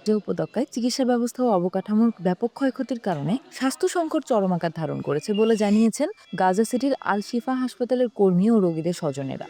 যে উপত্যকায় চিকিৎসা ব্যবস্থা ও অবকাঠামোর ব্যাপক ক্ষয়ক্ষতির কারণে স্বাস্থ্য সংকট চরম আকার ধারণ করেছে বলে জানিয়েছেন গাজা সিটির আল শিফা হাসপাতালের কর্মী ও রোগীদের স্বজনেরা।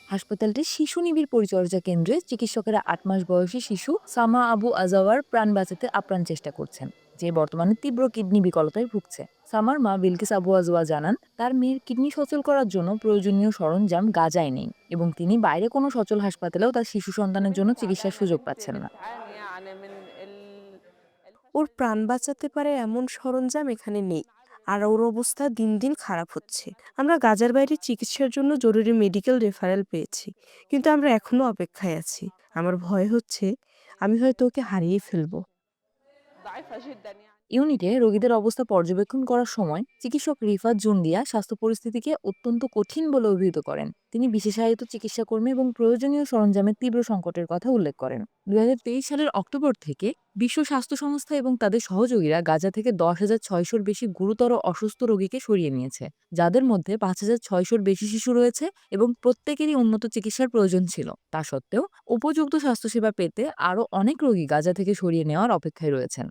হাসপাতালটির শিশু নিবিড় পরিচর্যা কেন্দ্রে চিকিৎসকেরা ৮ মাস বয়সী শিশু সামা আবু আজাওয়ার প্রাণ বাঁচাতে আপ্রাণ চেষ্টা করছেন, যে বর্তমানে তীব্র কিডনি বিকলতায় ভুগছে। সামার মা বিলকিস আবু আজওয়া জানান, তার মেয়ের কিডনি সচল করার জন্য প্রয়োজনীয় সরঞ্জাম গাজায় নেই এবং তিনি বাইরে কোনো সচল হাসপাতালেও তার শিশু সন্তানের জন্য চিকিৎসার সুযোগ পাচ্ছেন না। ওর প্রাণ বাঁচাতে পারে এমন সরঞ্জাম এখানে নেই, আর ওর অবস্থা দিন দিন খারাপ হচ্ছে। আমরা গাজার বাইরে চিকিৎসার জন্য জরুরি মেডিকেল রেফারেল পেয়েছি, কিন্তু আমরা এখনো অপেক্ষায় আছি। আমার ভয় হচ্ছে আমি হয়তো ওকে হারিয়ে ফেলবো। ইউনিটে রোগীদের অবস্থা পর্যবেক্ষণ করার সময় চিকিৎসক রিফাত জুন্ডিয়া স্বাস্থ্য পরিস্থিতিকে অত্যন্ত কঠিন বলে অভিহিত করেন। তিনি বিশেষায়িত চিকিৎসা কর্মী এবং প্রয়োজনীয় সরঞ্জামের তীব্র সংকটের কথা উল্লেখ করেন। ২০২৩ সালের অক্টোবর থেকে বিশ্ব স্বাস্থ্য সংস্থা এবং তাদের সহযোগীরা গাজা থেকে ১০,৬০০-র বেশি গুরুতর অসুস্থ রোগীকে সরিয়ে নিয়েছে, যাদের মধ্যে ৫,৬০০-র বেশি শিশু রয়েছে এবং প্রত্যেকেরই উন্নত চিকিৎসার প্রয়োজন ছিল। তা সত্ত্বেও উপযুক্ত স্বাস্থ্যসেবা পেতে আরও অনেক রোগী গাজা থেকে সরিয়ে নেওয়ার অপেক্ষায় রয়েছেন।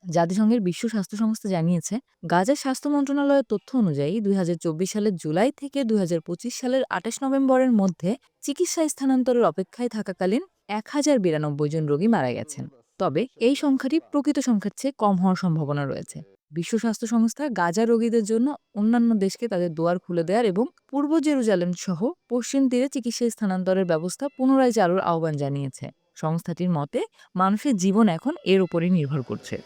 জাতিসংঘের বিশ্ব স্বাস্থ্য সংস্থা জানিয়েছে, গাজার স্বাস্থ্য মন্ত্রণালয়ের তথ্য অনুযায়ী ২০২৪ সালের জুলাই থেকে ২০২৫ সালের ২৮ নভেম্বরের মধ্যে চিকিৎসা স্থানান্তরের অপেক্ষায় থাকাকালীন ১,০৯২ জন রোগী মারা গেছেন। তবে এই সংখ্যাটি প্রকৃত সংখ্যার চেয়ে কম হওয়ার সম্ভাবনা রয়েছে। বিশ্ব স্বাস্থ্য সংস্থা গাজা রোগীদের জন্য অন্যান্য দেশকে তাদের দুয়ার খুলে দেওয়ার এবং পূর্ব জেরুজালেম সহ পশ্চিম তীরে চিকিৎসা স্থানান্তরের ব্যবস্থা পুনরায় চালুর আহ্বান জানিয়েছে। সংস্থাটির মতে, মানুষের জীবন এখন এর উপরই নির্ভর করছে।